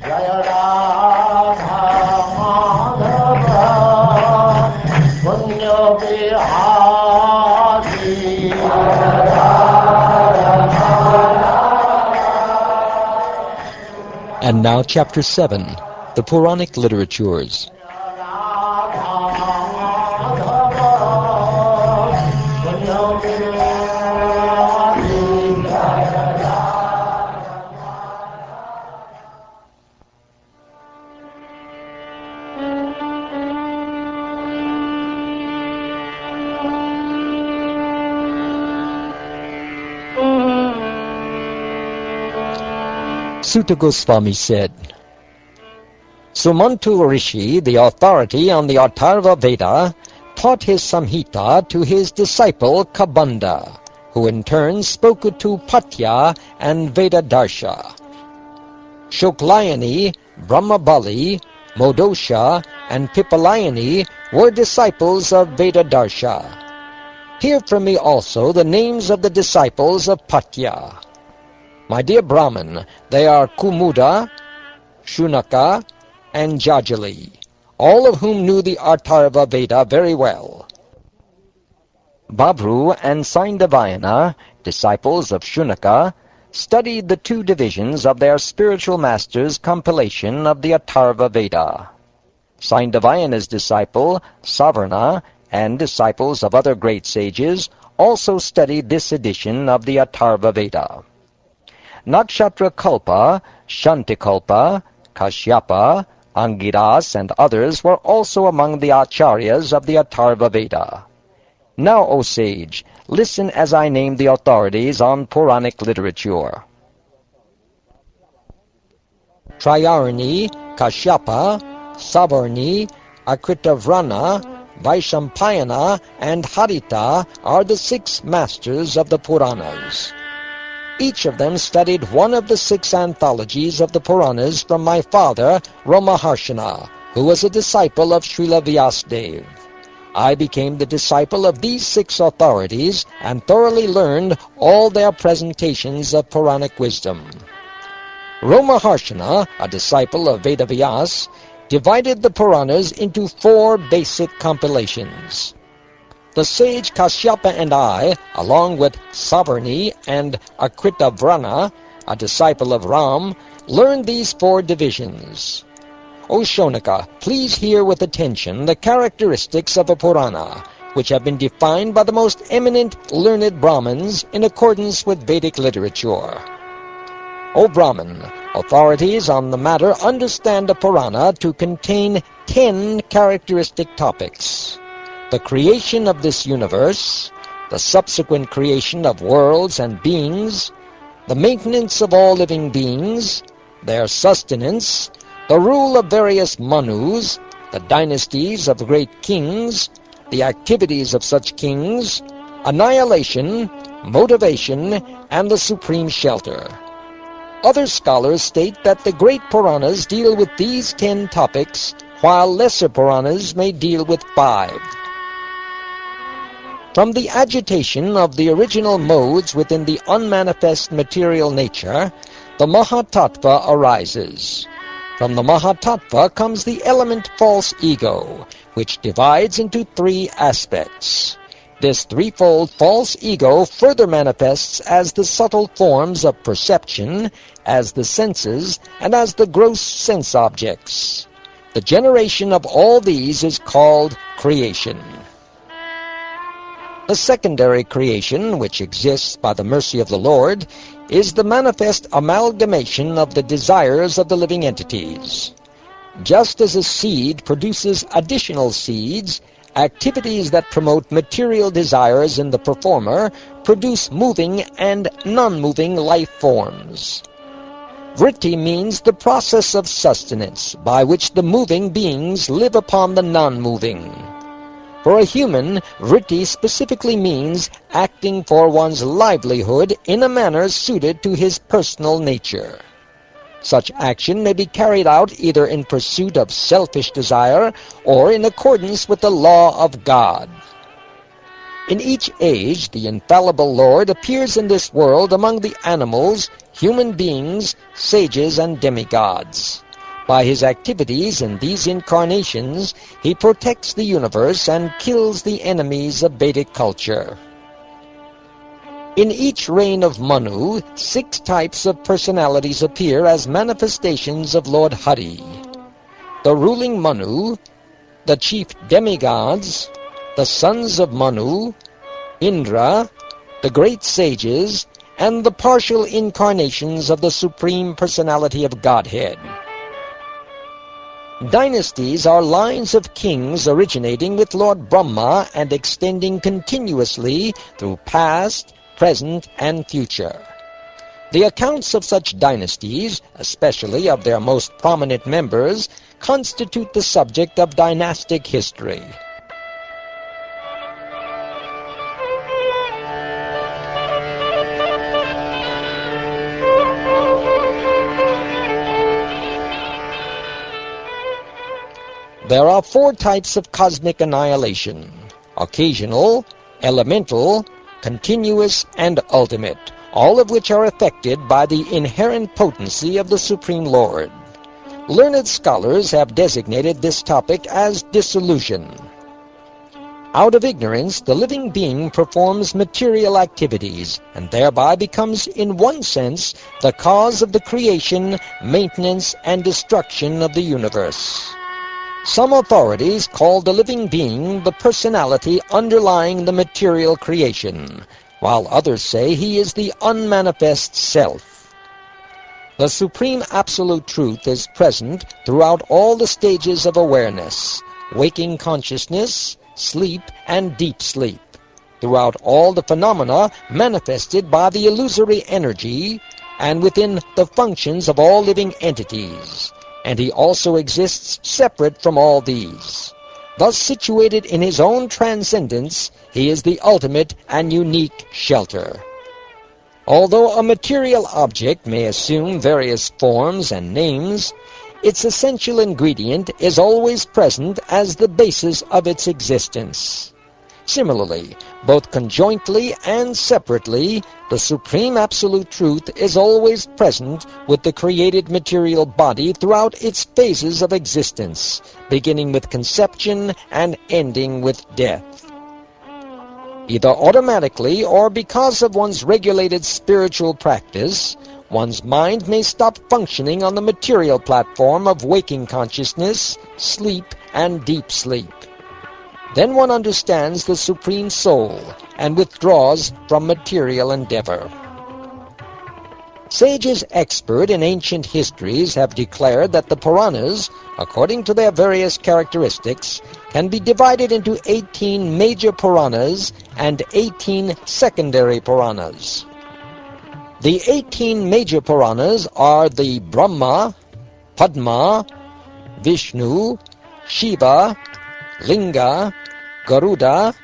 Jaya Radha Madhava Punya Bihari. And now Chapter 7, the Puranic Literatures. Sutta Goswami said, Sumantu Rishi, the authority on the Atharva Veda, taught his Samhita to his disciple Kabanda, who in turn spoke it to Patya and Vedadarsha. Shuklayani, Brahmabali, Modosha, and Pipalayani were disciples of Vedadarsha. Hear from me also the names of the disciples of Patya. My dear Brahman, they are Kumuda, Shunaka, and Jajali, all of whom knew the Atharva Veda very well. Babru and Saindavayana, disciples of Shunaka, studied the two divisions of their spiritual master's compilation of the Atharva Veda. Saindavayana's disciple, Savarna, and disciples of other great sages also studied this edition of the Atharva Veda. Nakshatra Kalpa, Shantikalpa, Kashyapa, Angiras, and others were also among the acharyas of the Atharva Veda. Now, O sage, listen as I name the authorities on Puranic literature. Trayarni, Kashyapa, Savarni, Akritavrana, Vaishampayana, and Harita are the 6 masters of the Puranas. Each of them studied one of the 6 anthologies of the Puranas from my father, Romaharshana, who was a disciple of Srila Vyasadeva. I became the disciple of these 6 authorities and thoroughly learned all their presentations of Puranic wisdom. Romaharshana, a disciple of Vedavyas, divided the Puranas into 4 basic compilations. The sage Kashyapa and I, along with Savarni and Akritavrana, a disciple of Ram, learned these 4 divisions. O Shonaka, please hear with attention the characteristics of a Purana, which have been defined by the most eminent learned Brahmins in accordance with Vedic literature. O Brahman, authorities on the matter understand a Purana to contain 10 characteristic topics: the creation of this universe, the subsequent creation of worlds and beings, the maintenance of all living beings, their sustenance, the rule of various manus, the dynasties of great kings, the activities of such kings, annihilation, motivation, and the supreme shelter. Other scholars state that the great Puranas deal with these 10 topics, while lesser Puranas may deal with 5. From the agitation of the original modes within the unmanifest material nature, the Mahatattva arises. From the Mahatattva comes the element false ego, which divides into 3 aspects. This threefold false ego further manifests as the subtle forms of perception, as the senses, and as the gross sense objects. The generation of all these is called creation. The secondary creation, which exists by the mercy of the Lord, is the manifest amalgamation of the desires of the living entities. Just as a seed produces additional seeds, activities that promote material desires in the performer produce moving and non-moving life forms. Vritti means the process of sustenance by which the moving beings live upon the non-moving. For a human, vritti specifically means acting for one's livelihood in a manner suited to his personal nature. Such action may be carried out either in pursuit of selfish desire or in accordance with the law of God. In each age, the infallible Lord appears in this world among the animals, human beings, sages, and demigods. By his activities in these incarnations, he protects the universe and kills the enemies of Vedic culture. In each reign of Manu, 6 types of personalities appear as manifestations of Lord Hari. The ruling Manu, the chief demigods, the sons of Manu, Indra, the great sages, and the partial incarnations of the Supreme Personality of Godhead. Dynasties are lines of kings originating with Lord Brahma and extending continuously through past, present, and future. The accounts of such dynasties, especially of their most prominent members, constitute the subject of dynastic history. There are 4 types of cosmic annihilation: occasional, elemental, continuous, and ultimate, all of which are affected by the inherent potency of the Supreme Lord. Learned scholars have designated this topic as dissolution. Out of ignorance, the living being performs material activities, and thereby becomes, in one sense, the cause of the creation, maintenance, and destruction of the universe. Some authorities call the living being the personality underlying the material creation, while others say he is the unmanifest self. The Supreme Absolute Truth is present throughout all the stages of awareness, waking consciousness, sleep, and deep sleep, throughout all the phenomena manifested by the illusory energy, and within the functions of all living entities. And he also exists separate from all these. Thus situated in his own transcendence, he is the ultimate and unique shelter. Although a material object may assume various forms and names, its essential ingredient is always present as the basis of its existence. Similarly, both conjointly and separately, the Supreme Absolute Truth is always present with the created material body throughout its phases of existence, beginning with conception and ending with death. Either automatically or because of one's regulated spiritual practice, one's mind may stop functioning on the material platform of waking consciousness, sleep, and deep sleep. Then one understands the Supreme Soul and withdraws from material endeavor. Sages expert in ancient histories have declared that the Puranas, according to their various characteristics, can be divided into 18 major Puranas and 18 secondary Puranas. The 18 major Puranas are the Brahma, Padma, Vishnu, Shiva, Linga, Garuda,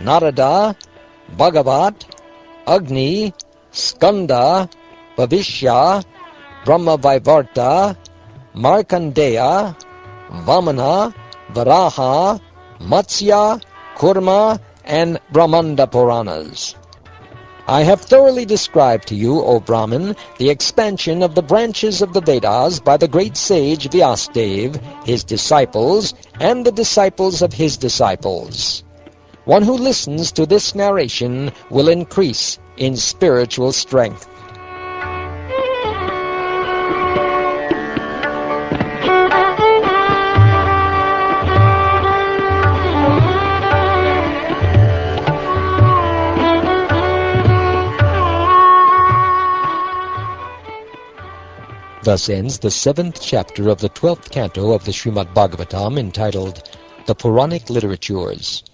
Narada, Bhagavat, Agni, Skanda, Bhavishya, Brahma-Vaivarta, Markandeya, Vamana, Varaha, Matsya, Kurma, and Brahmanda Puranas. I have thoroughly described to you, O Brahmin, the expansion of the branches of the Vedas by the great sage Vyasadeva, his disciples, and the disciples of his disciples. One who listens to this narration will increase in spiritual strength. Thus ends the 7th chapter of the 12th canto of the Srimad Bhagavatam, entitled The Puranic Literatures.